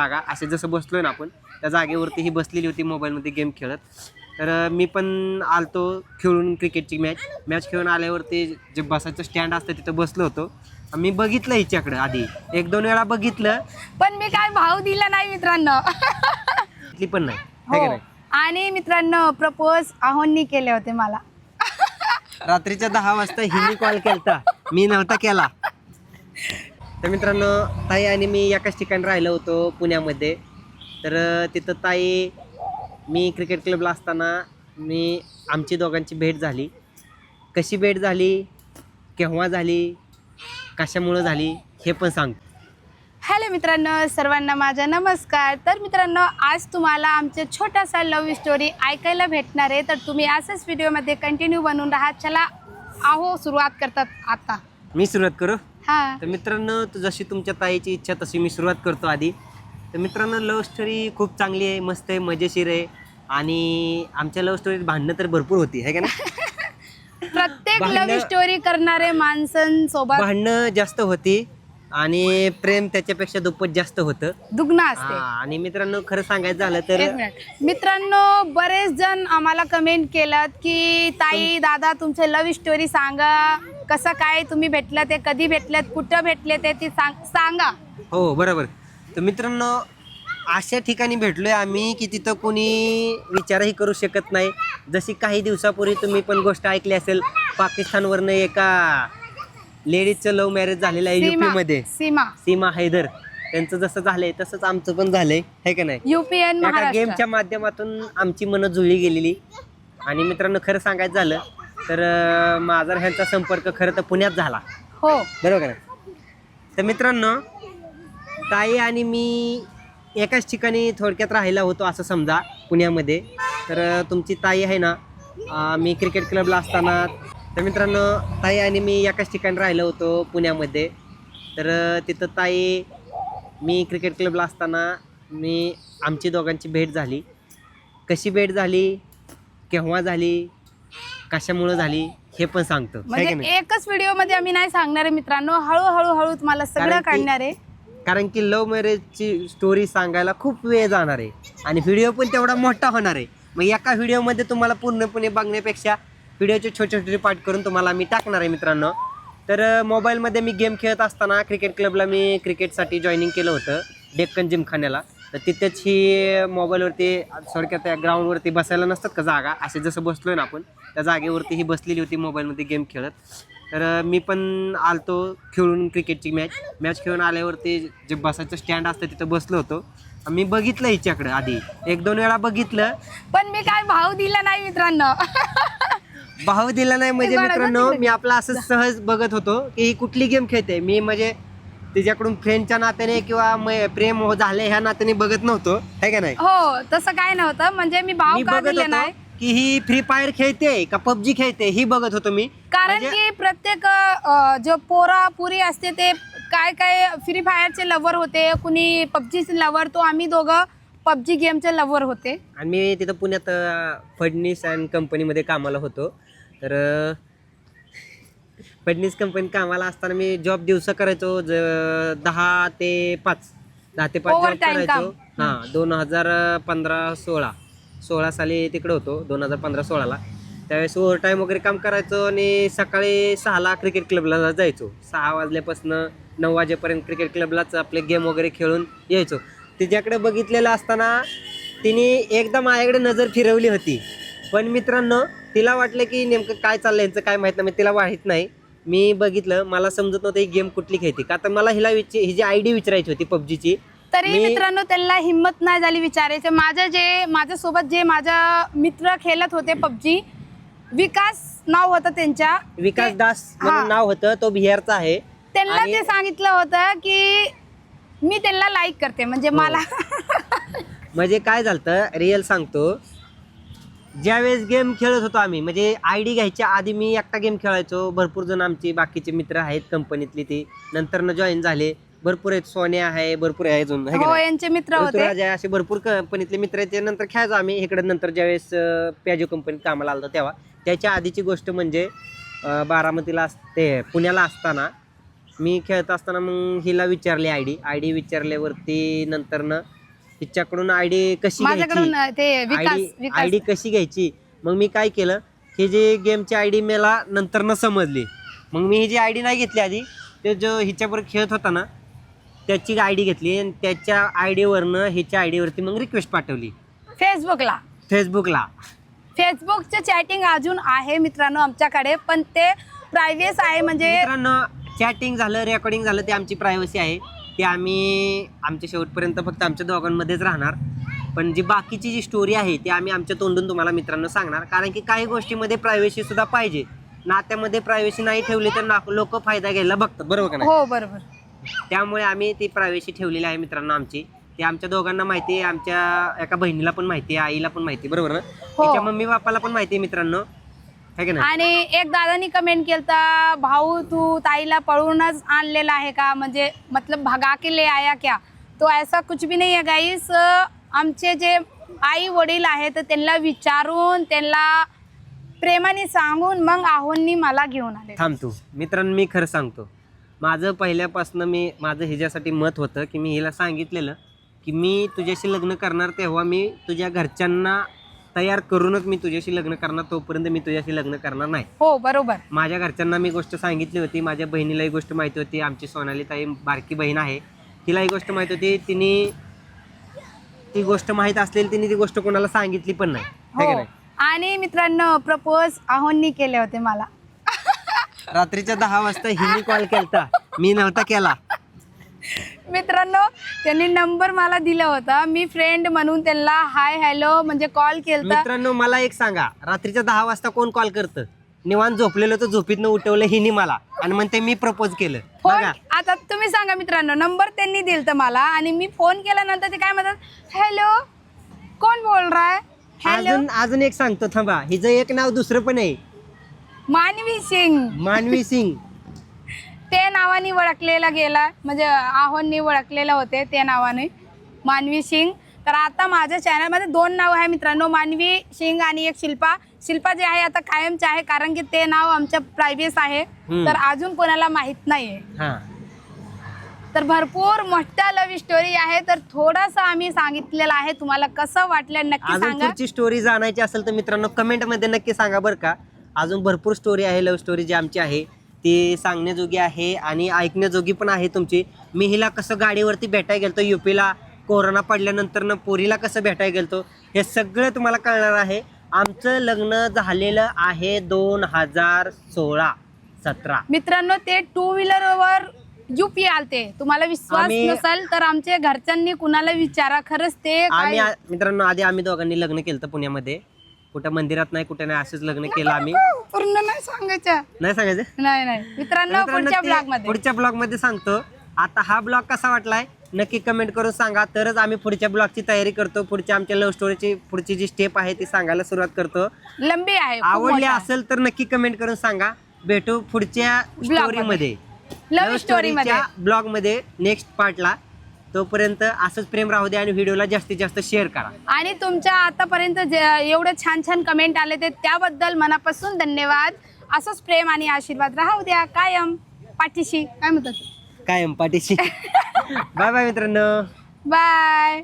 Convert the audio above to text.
जागा असे जसं बसलोय ना आपण त्या जागेवरती ही बसलेली होती मोबाईलमध्ये गेम खेळत. तर मी पण आलतो खेळून क्रिकेटची मॅच खेळून आल्यावरती जे बसायचं स्टँड असतं तिथं बसलो होतो. मी बघितलं हिच्याकडं आधी 1-2 वेळा बघितलं पण मी काय भाव दिला नाही मित्रांनो. ती पण नाही है का हो. नाही. आणि मित्रांनो प्रपोज आहोंनी केले होते मला. रात्रीच्या 10 वाजता हिने कॉल केलता, मी नव्हता केला. तर मित्रांनो ताई आणि मी एकाच ठिकाणी राहिलो होतो पुण्यामध्ये. तर तिथं ताई मी क्रिकेट क्लबला असताना आमची दोघांची भेट झाली. कशी भेट झाली, केव्हा झाली, कशामुळं झाली हे पण सांग. हॅलो मित्रांनो, सर्वांना माझा नमस्कार. तर मित्रांनो आज तुम्हाला आमचे छोटासा लव्ह स्टोरी ऐकायला भेटणार आहे. तर तुम्ही असंच व्हिडिओमध्ये कंटिन्यू बनवून राहा. चला आहो सुरुवात करतात आता. मी सुरुवात करू. हां तर मित्रांनो जशी तुमच्या ताईची इच्छा तशी मी सुरुवात करतो आधी. तर मित्रांनो लव्ह स्टोरी खूप चांगली आहे, मस्त आहे, मजेशीर आहे. आणि आमच्या लव्ह स्टोरीत भांडणं तर भरपूर होती है का नाही. प्रत्येक लव्ह स्टोरी करणारे माणसांसोबत भांडणं जास्त होती आणि प्रेम त्याच्यापेक्षा दुप्पट जास्त होतं, दुग्ना असते. आणि मित्रांनो खरं सांगायचं झालं तर एक मिनिट मित्रांनो, बरेच जण आम्हाला कमेंट केलं की ताई दादा तुमचे लव्ह स्टोरी सांगा, कसं काय तुम्ही भेटलं, ते कधी भेटलेत, कुठं भेटले ते ती सांगा. हो बरोबर. तर मित्रांनो अशा ठिकाणी भेटलोय आम्ही की तिथं कोणी विचारही करू शकत नाही. जशी काही दिवसापूर्वी तुम्ही पण गोष्ट ऐकली असेल, पाकिस्तानवरनं एका लेडीजचं लव्ह मॅरेज झालेलं आहे युपी मध्ये. सीमा हैदर त्यांचं जसं झालंय तसंच आमचं पण झालंय है का नाही. युपीएन एका गेमच्या माध्यमातून आमची मनं जुळली गेलेली. आणि मित्रांनो खरं सांगायचं झालं तर माझा ह्यांचा संपर्क खरं तर पुण्यात झाला. हो बरोबर आहे. तर मित्रांनो ताई आणि मी एकाच ठिकाणी थोडक्यात राहिला होतो असं समजा पुण्यामध्ये. तर तुमची ताई आहे ना, मी क्रिकेट क्लबला असताना. तर मित्रांनो ताई आणि मी एकाच ठिकाणी राहिलो होतो पुण्यामध्ये. तर तिथं ताई मी क्रिकेट क्लबला असताना आमची दोघांची भेट झाली. कशी भेट झाली, केव्हा झाली, कशामुळं झाली हे पण सांगतो. म्हणजे एकच व्हिडिओ मध्ये आम्ही नाही सांगणार आहे मित्रांनो, हळूहळू तुम्हाला सगळं काढणार आहे. कारण की लव्ह मॅरेजची स्टोरी सांगायला खूप वेळ जाणार आहे आणि व्हिडिओ पण तेवढा मोठा होणार आहे. मग एका व्हिडिओमध्ये तुम्हाला पूर्णपणे बघण्यापेक्षा व्हिडिओचे छोटे छोटे पार्ट करून तुम्हाला मी टाकणार आहे मित्रांनो. तर मोबाईलमध्ये मी गेम खेळत असताना क्रिकेट क्लबला मी क्रिकेटसाठी जॉईनिंग केलं होतं डेक्कन जिमखान्याला. तर तिथेच ही मोबाईलवरती थोडक्यात त्या ग्राउंडवरती बसायला नसतात का जागा, असे जसं बसलोय ना आपण त्या जागेवरती ही बसलेली होती मोबाईलमध्ये गेम खेळत. तर मी पण आलतो खेळून क्रिकेटची मॅच खेळून आल्यावरती जे बसायचं स्टँड असतं तिथं बसलो होतो. मी बघितलं हिच्याकडं आधी 1-2 वेळा बघितलं, पण मी काय भाव दिला नाही मित्रांनो. भाव दिला नाही म्हणजे मित्रांनो मी आपला असं सहज बघत होतो की ही कुठली गेम खेळते. मी म्हणजे तिच्याकडून फ्रेंडच्या नात्याने किंवा प्रेम झाले ह्या नात्याने बघत नव्हतो है का नाही. हो तसं काय नव्हतं, म्हणजे मी भाव का दिले नाही की ही फ्री फायर खेळते का पबजी खेळते ही बघत होतो मी. कारण की प्रत्येक जो पुरी असते ते काय काय फ्री फायरचे लवर होते, कुणी पबजीचे लवर. तो आम्ही दोघं पबजी गेमचे लवर होते. आणि मी तिथं पुण्यात फडणीस अँड कंपनीमध्ये कामाला होतो. तर फडणीस कंपनीत कामाला असताना मी जॉब दिवसा करायचो 10 ते 5 जॉब करायचो. हां 2015-16 साली तिकडे होतो 2015-16ला. त्यावेळेस ओव्हर टाईम वगैरे काम करायचो आणि सकाळी 6ला क्रिकेट क्लबला जायचो. 6 वाजल्यापासून 9 वाजेपर्यंत क्रिकेट क्लबलाच आपले गेम वगैरे खेळून यायचो. तिच्याकडे बघितलेलं असताना तिने एकदा माझ्याकडे नजर फिरवली होती. पण मित्रांनो तिला वाटलं की नेमकं काय चाललं यांचं काय माहीत नाही, तिला माहीत नाही. मी बघितलं, मला समजत नव्हतं ही गेम कुठली खेळते का. तर मला हिची आयडी विचारायची होती पबजीची. तरी मित्रांनो त्यांना हिंमत नाही झाली विचारायचे. माझ्यासोबत जे माझा मित्र खेळत होते पबजी, विकास नाव होतं त्यांच्या, विकास दास म्हणून नाव होतं, तो बिहारचा आहे. त्यांना ते सांगितलं होतं की मी त्यांना लाईक करते, म्हणजे मला म्हणजे काय झालं रिअल सांगतो. ज्यावेळेस गेम खेळत होतो आम्ही, म्हणजे आयडी घ्यायच्या आधी मी एकटा गेम खेळायचो. भरपूर जण आमचे बाकीचे मित्र आहेत कंपनीतली, ते नंतर जॉईन झाले. भरपूर आहेत, सोन्या आहे, भरपूर आहे अजून यांचे मित्र होते, असे भरपूर कंपनीतले मित्र आहेत. नंतर खेळायचो आम्ही इकडे. नंतर ज्यावेळेस प्याजो कंपनीत कामाला आलो तेव्हा. त्याच्या आधीची गोष्ट म्हणजे बारामतीला पुण्याला असताना मी खेळत असताना मग हिला विचारली आय डी विचारल्यावरती नंतर न हिच्याकडून आय डी कशी माझ्याकडून घ्यायची ते विकास आय डी कशी घ्यायची मग मी काय केलं हे जे गेमची आय डी मला नंतर न समजली मग मी ही जी आय डी नाही घेतली आधी ते जो हिच्याबरोबर खेळत होता ना त्याची आय डी घेतली आणि त्याच्या आय डीवरनं हिच्या आय डीवरती मग रिक्वेस्ट पाठवली फेसबुकला फेसबुकचं चॅटिंग अजून आहे मित्रांनो आमच्याकडे, पण ते प्रायव्हेस आहे. म्हणजे मित्रांनो चॅटिंग झालं रेकॉर्डिंग झालं ते आमची प्रायव्हसी आहे, ते आम्ही आमच्या शेवटपर्यंत फक्त आमच्या दोघांमध्येच राहणार. पण जी बाकीची जी स्टोरी आहे ती आम्ही आमच्या तोंडून तुम्हाला मित्रांनो सांगणार, कारण की काही गोष्टीमध्ये प्रायव्हसी सुद्धा पाहिजे. नात्यामध्ये प्रायव्हसी नाही ठेवली तर लोक फायदा घ्यायला बघतात, बरोबर का नाही? हो बरोबर. त्यामुळे आम्ही ती प्रायव्हसी ठेवलेली आहे मित्रांनो आमची. ते आमच्या दोघांना माहिती आहे, आमच्या एका बहिणीला पण माहिती आहे, आईला पण माहिती आहे, बरोबर ना? तिच्या मम्मी बापाला पण माहिती आहे मित्रांनो, है का नाही? आणि एक दादानी कमेंट केलता, भाऊ तू ताईला पळूनच आणलेला आहे का, म्हणजे मतलब भगा के ले आया क्या? तो ऐसा कुछ भी नहीं है गाईस. आमचे जे आई वडील आहेत त्यांना विचारून त्यांना प्रेमाने सांगून मग आहोंनी मला घेऊन आले. थांबतो मित्रांनो, मी खरं सांगतो, माझं पहिल्यापासून माझं ह्याच्यासाठी मत होतं की मी हिला सांगितलेलं की मी तुझ्याशी लग्न करणार तेव्हा मी तुझ्या घरच्यांना तयार करूनच मी तुझ्याशी लग्न करणार, तोपर्यंत मी तुझ्याशी लग्न करणार नाही. हो बरोबर. माझ्या घरच्यांना मी गोष्ट सांगितली होती, माझ्या बहिणीला ही गोष्ट माहिती होती, आमची सोनाली ताई बारकी बहीण आहे तिला ही गोष्ट माहिती होती. तिने ती गोष्ट माहीत असलेली तिने ती गोष्ट कोणाला सांगितली पण नाही, है का नाही? आणि मित्रांनो प्रपोज आहोंनी केले होते मला. रात्रीच्या 10 वाजता हिने कॉल केलता, मी नव्हता केला. मित्रांनो त्यांनी नंबर मला दिला होता, मी फ्रेंड म्हणून त्यांना हाय हॅलो म्हणजे कॉल केलता. मित्रांनो मला एक सांगा, रात्रीच्या 10 वाजता कोण कॉल करतं? निवांत झोपलेलं तर झोपीतनं उठवलं हिने मला आणि म्हणते मी प्रपोज केलं. बघा आता तुम्ही सांगा मित्रांनो, नंबर त्यांनी दिलता मला आणि मी फोन केल्यानंतर ते काय म्हणतात, हॅलो कोण बोल रहा है? अजून एक सांगतो थांबा, हिचं एक नाव दुसरं पण आहे, मानवी सिंग. ते नावाने ओळखलेला गेला, म्हणजे आहोंनी ओळखलेलं होते ते नावाने मानवी सिंग. तर आता माझ्या चॅनलमध्ये 2 नाव आहे मित्रांनो, मानवी सिंग आणि एक शिल्पा. शिल्पा जे आहे आता कायमचे आहे, कारण की ते नाव आमच्या प्रायव्हेट आहे, तर अजून कोणाला माहित नाहीये. तर भरपूर मोठा लव्ह स्टोरी आहे, तर थोडासा आम्ही सांगितलेलं आहे, तुम्हाला कसं वाटलं नक्की सांगा. पुढची स्टोरी जाणायची असेल तर मित्रांनो कमेंट मध्ये नक्की सांगा बरं का. अजून भरपूर स्टोरी आहे, लव्ह स्टोरी जी आमची आहे ती सांगण्याजोगी आहे आणि ऐकण्याजोगी पण आहे तुमची. मी हिला कसं गाडीवरती भेटायला गेलतो युपीला, कोरोना पडल्यानंतर न पोरीला कसं भेटायला गेलतो, हे सगळं तुम्हाला कळणार आहे. आमचं लग्न झालेलं आहे 2016-17 मित्रांनो. ते 2 व्हीलरवर युपी आलते, तुम्हाला विश्वास नसेल तर आमच्या घरच्यांनी कुणाला विचारा, खरंच ते मित्रांनो आधी आम्ही दोघांनी लग्न केलं पुण्यामध्ये, कुठं मंदिरात नाही कुठे नाही, असंच लग्न केलं आम्ही. पूर्ण नाही सांगायचं नाही मित्रांनो, पुढच्या ब्लॉग मध्ये सांगतो. आता हा ब्लॉग कसा वाटलाय नक्की कमेंट करून सांगा, तरच आम्ही पुढच्या ब्लॉगची तयारी करतो. पुढच्या आमच्या लव्ह स्टोरीची पुढची जी स्टेप आहे ती सांगायला सुरुवात करतो. लंबी आहे, आवडली असेल तर नक्की कमेंट करून सांगा. भेटू पुढच्या स्टोरीमध्ये, लव्ह स्टोरीच्या ब्लॉग मध्ये नेक्स्ट पार्टला. तोपर्यंत असंच प्रेम राहू द्या आणि व्हिडिओला जास्तीत जास्त शेअर करा. आणि तुमच्या आतापर्यंत एवढे छान छान कमेंट आले ते त्याबद्दल मनापासून धन्यवाद. असंच प्रेम आणि आशीर्वाद राहू द्या कायम पाठीशी, काय म्हणतात, कायम पाठीशी. बाय बाय मित्रांनो, बाय.